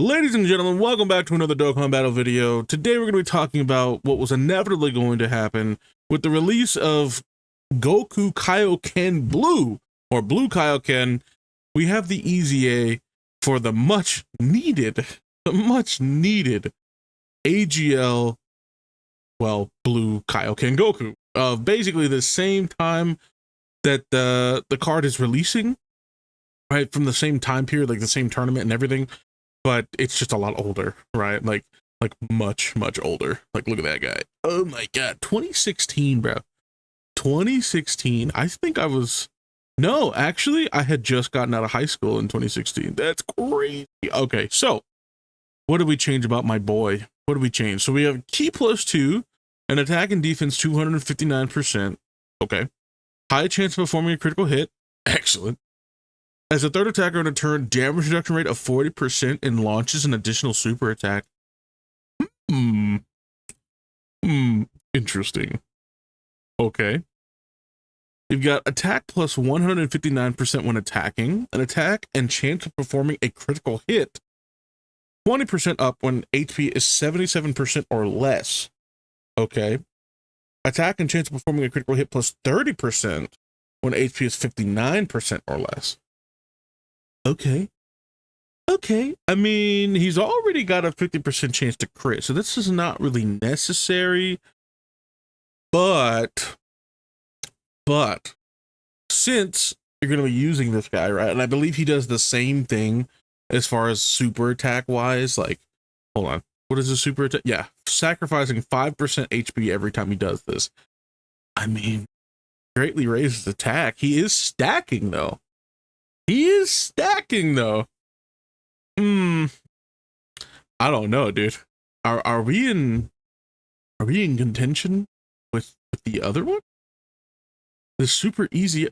Ladies and gentlemen, welcome back to another Dokkan Battle video. Today we're going to be talking about what was inevitably going to happen with the release of Goku Kaioken Blue, or Blue Kaioken. We have the EZA for the much needed AGL, well, Blue Kaioken Goku. Basically the same time that the card is releasing, right, from the same time period, like the same tournament and everything. But it's just a lot older, right? Like much older. Like, look at that guy. Oh my god, 2016, bro. 2016. I think I was, no, actually, I had just gotten out of high school in 2016. That's crazy. Okay, so what did we change about my boy? What did we change? So we have key +2, an attack and defense 259%. Okay. High chance of performing a critical hit. Excellent. As a third attacker on a turn, damage reduction rate of 40% and launches an additional super attack. Interesting. Okay. You've got attack plus 159% when attacking, an attack and chance of performing a critical hit 20% up when HP is 77% or less. Okay. Attack and chance of performing a critical hit plus 30% when HP is 59% or less. Okay. I mean, he's already got a 50% chance to crit, so this is not really necessary. But since you're going to be using this guy, right? And I believe he does the same thing as far as super attack wise. Like, hold on. What is a super attack? Yeah, sacrificing 5% HP every time he does this. I mean, greatly raises attack. He is stacking though. I don't know, dude. Are we in contention with the other one? The super easy.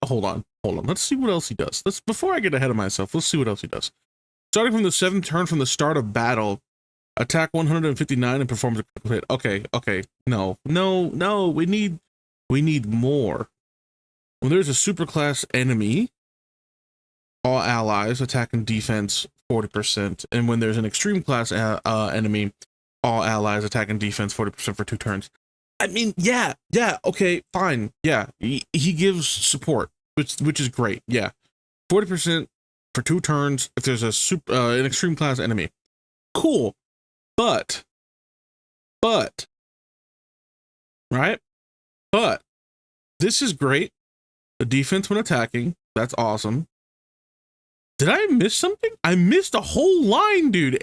Hold on. Let's see what else he does. Before I get ahead of myself, let's see what else he does. Starting from the 7th turn from the start of battle, attack 159 and performs a critical hit. Okay. No. We need more. When there's a super class enemy, all allies attack and defense 40%, and when there's an extreme class enemy, all allies attack and defense 40% for 2 turns. I mean, yeah, okay, fine, yeah, he gives support, which is great. Yeah, 40% for 2 turns if there's a an extreme class enemy. Cool, but right, but this is great. The defense when attacking, that's awesome. Did I miss something? I missed a whole line, dude.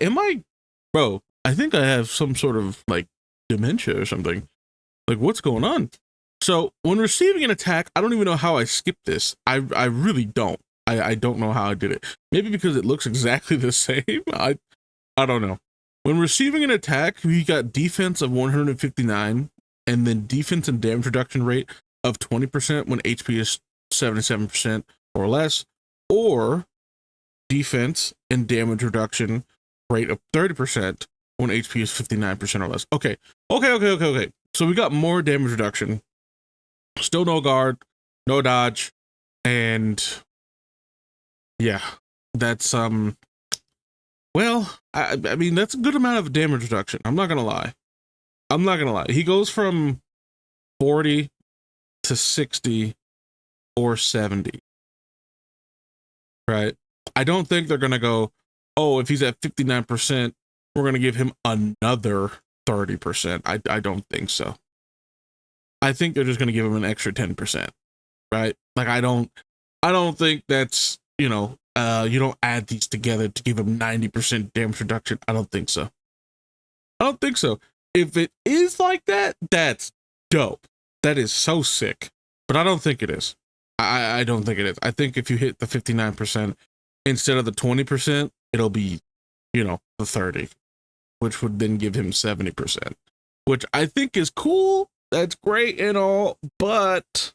Bro, I think I have some sort of like dementia or something. Like, what's going on? So when receiving an attack, I don't even know how I skipped this. I really don't. I don't know how I did it. Maybe because it looks exactly the same. I don't know. When receiving an attack, we got defense of 159 and then defense and damage reduction rate of 20% when HP is 77% or less, or defense and damage reduction rate of 30% when HP is 59% or less. Okay. So we got more damage reduction. Still no guard, no dodge, and yeah, that's well, I mean, that's a good amount of damage reduction. I'm not gonna lie. He goes from 40 to 60 or 70. Right? I don't think they're going to go, oh, if he's at 59%, we're going to give him another 30%. I don't think so. I think they're just going to give him an extra 10%, right? Like, I don't think that's, you don't add these together to give him 90% damage reduction. I don't think so. If it is like that, that's dope. That is so sick. But I don't think it is. I don't think it is. I think if you hit the 59%, instead of the 20%, it'll be, the 30, which would then give him 70%, which I think is cool. That's great and all, but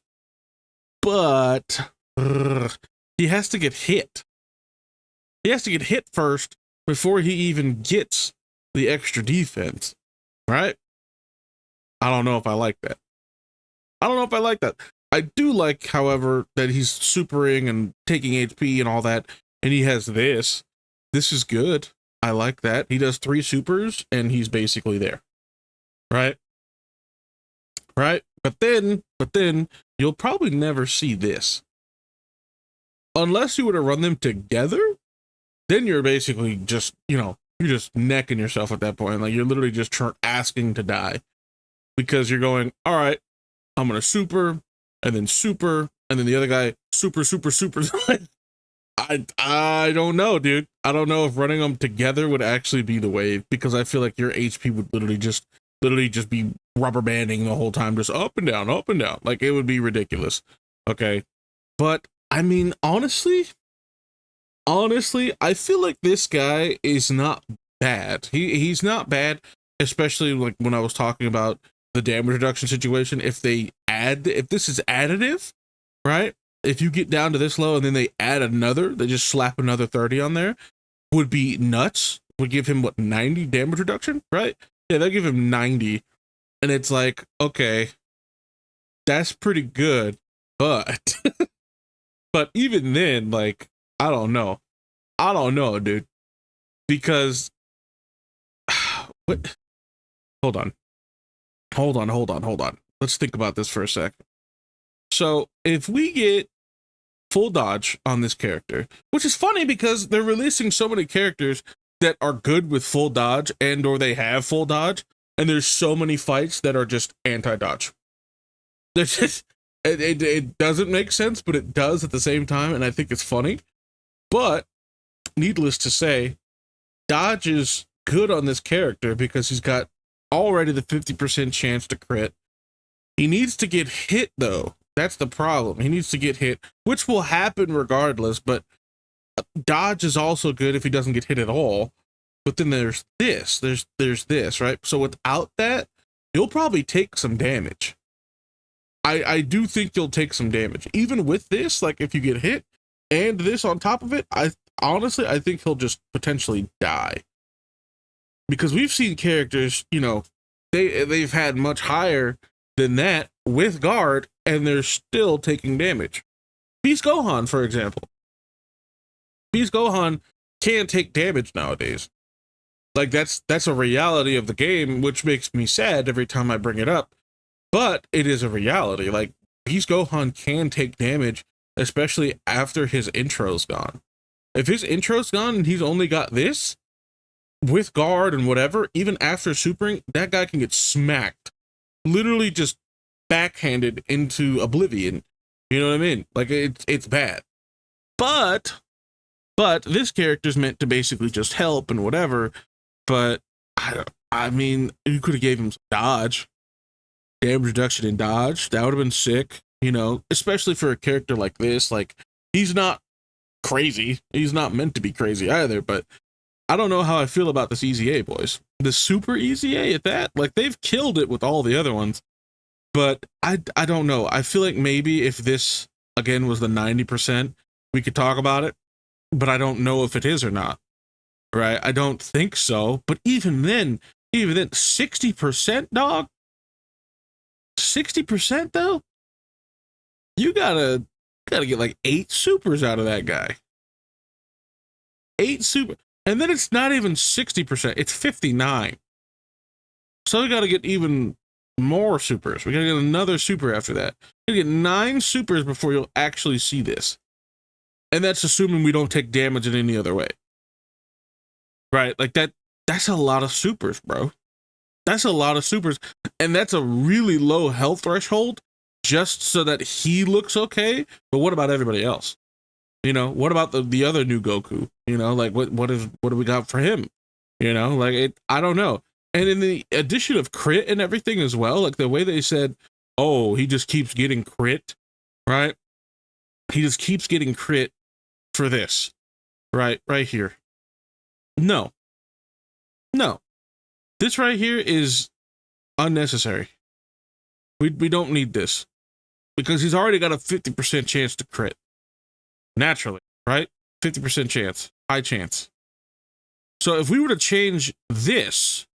he has to get hit. He has to get hit first before he even gets the extra defense, right? I don't know if I like that. I do like, however, that he's supering and taking HP and all that, and he has this. This is good. I like that. He does 3 supers and he's basically there. Right? Right? But then you'll probably never see this. Unless you were to run them together, then you're basically just, you're just necking yourself at that point. Like you're literally just asking to die because you're going, all right, I'm going to super and then the other guy super. I don't know, dude. I don't know if running them together would actually be the way, because I feel like your HP would literally just be rubber banding the whole time, just up and down. Like it would be ridiculous. Okay. But I mean, honestly, I feel like this guy is not bad. He's not bad, especially like when I was talking about the damage reduction situation. If this is additive, right? If you get down to this low and then they just slap another 30 on there, would be nuts. Would give him 90 damage reduction, right? Yeah, they'll give him 90. And it's like, okay, that's pretty good. But but even then, like, I don't know, dude. Because what? Hold on. Let's think about this for a sec. So if we get full dodge on this character, which is funny because they're releasing so many characters that are good with full dodge or they have full dodge, and there's so many fights that are just anti-dodge. There's just it doesn't make sense, but it does at the same time, and I think it's funny. But needless to say, dodge is good on this character because he's got already the 50% chance to crit. He needs to get hit though. That's the problem. He needs to get hit, which will happen regardless, but dodge is also good if he doesn't get hit at all. But then there's this, right? So without that, you'll probably take some damage. I do think you'll take some damage. Even with this, like if you get hit and this on top of it, I think he'll just potentially die. Because we've seen characters, they've had much higher than that with guard, and they're still taking damage. Beast Gohan, for example. Beast Gohan can't take damage nowadays. Like that's a reality of the game, which makes me sad every time I bring it up. But it is a reality. Like Beast Gohan can take damage, especially after his intro's gone. If his intro's gone and he's only got this with guard and whatever, even after supering, that guy can get smacked. Literally just backhanded into oblivion. You know what I mean? Like it's bad. But this character's meant to basically just help and whatever. But I mean, you could have gave him some dodge, damage reduction and dodge. That would have been sick, especially for a character like this. Like he's not crazy. He's not meant to be crazy either. But I don't know how I feel about this Easy A, boys. The super Easy A at that, like they've killed it with all the other ones. But I don't know. I feel like maybe if this again was the 90%, we could talk about it. But I don't know if it is or not. Right? I don't think so. But even then, 60%, dog. 60% though. You gotta get like 8 supers out of that guy. 8 super, and then it's not even 60%. It's 59. So we gotta get even more supers. We gotta get another super after that. You get 9 supers before you'll actually see this. And that's assuming we don't take damage in any other way. Right? Like that's a lot of supers, bro. That's a lot of supers. And that's a really low health threshold just so that he looks okay. But what about everybody else? What about the other new Goku? Like what do we got for him? Like I don't know. And in the addition of crit and everything as well, like the way they said, oh, he just keeps getting crit, right? He just keeps getting crit for this, right here. No. This right here is unnecessary. We don't need this because he's already got a 50% chance to crit naturally, right? 50% chance, high chance. So if we were to change this,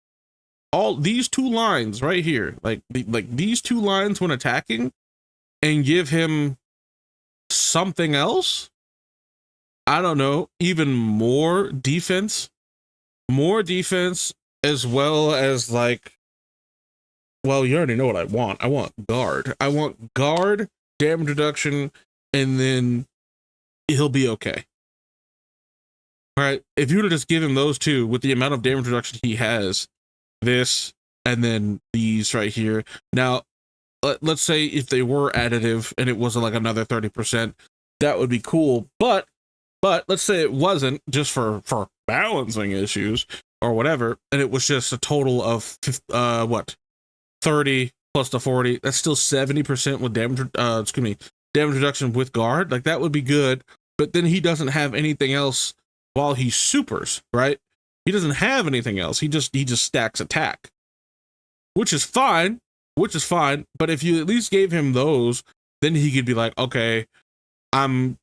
all these 2 lines right here, like these 2 lines when attacking, and give him something else, I don't know, even more defense, more defense, as well as like, well, you already know what I want. I want guard. I want guard, damage reduction, and then he'll be okay. All right. If you were to just give him those two with the amount of damage reduction he has, this and then these right here. Now, let's say if they were additive and it was like another 30%, that would be cool. But let's say it wasn't, just for balancing issues or whatever, and it was just a total of what, 30 plus the 40. That's still 70% with damage. Damage reduction with guard. Like that would be good. But then he doesn't have anything else while he supers, right? He doesn't have anything else. He just stacks attack, which is fine. But if you at least gave him those, then he could be like, okay, I'm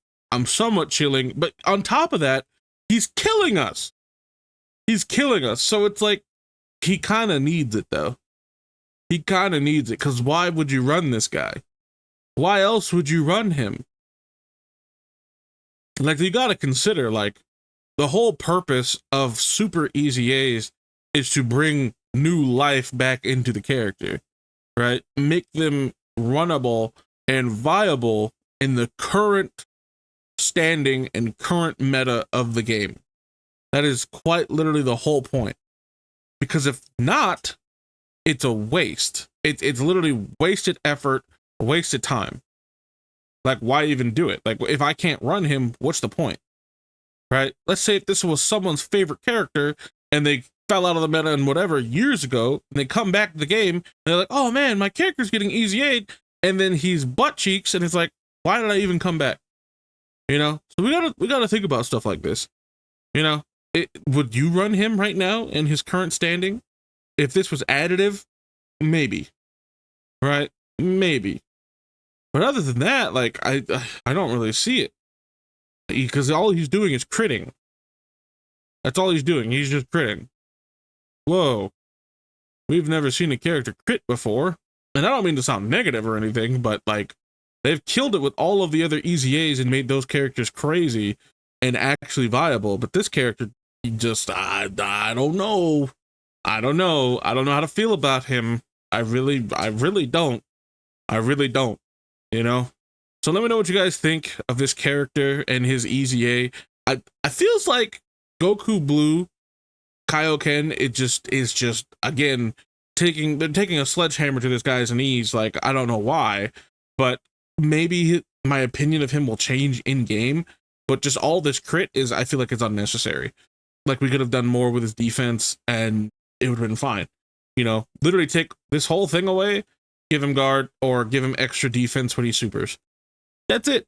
somewhat chilling. But on top of that, he's killing us. So it's like, he kind of needs it though. He kind of needs it, because why would you run this guy? Why else would you run him? Like, you got to consider, like, the whole purpose of super EZAs is to bring new life back into the character, right? Make them runnable and viable in the current standing and current meta of the game. That is quite literally the whole point. Because if not, it's a waste. It's literally wasted effort, wasted time. Like, why even do it? Like, if I can't run him, what's the point? Right? Let's say if this was someone's favorite character and they fell out of the meta and whatever years ago, and they come back to the game and they're like, oh man, my character's getting EZA'd, and then he's butt cheeks, and it's like, why did I even come back? You know? So we gotta think about stuff like this. You know? Would you run him right now in his current standing? If this was additive, maybe. Right? Maybe. But other than that, like, I don't really see it. Because all he's doing is critting. That's all he's doing. He's just critting. Whoa. We've never seen a character crit before. And I don't mean to sound negative or anything, but like, they've killed it with all of the other EZAs and made those characters crazy and actually viable. But this character, he just, I don't know. I don't know how to feel about him. I really don't. You know? So let me know what you guys think of this character and his EZA. I feels like Goku Blue, Kaioken, it just is just, again, they're taking a sledgehammer to this guy's knees. Like, I don't know why, but maybe my opinion of him will change in game. But just all this crit I feel like it's unnecessary. Like, we could have done more with his defense and it would have been fine. You know, literally take this whole thing away, give him guard, or give him extra defense when he supers. That's it.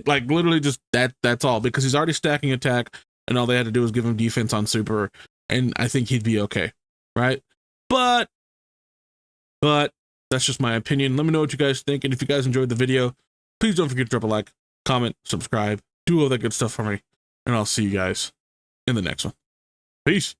Like, literally just that's all, because he's already stacking attack, and all they had to do was give him defense on super, and I think he'd be okay, right? But that's just my opinion. Let me know what you guys think, and if you guys enjoyed the video, please don't forget to drop a like, comment, subscribe, do all that good stuff for me, and I'll see you guys in the next one. Peace.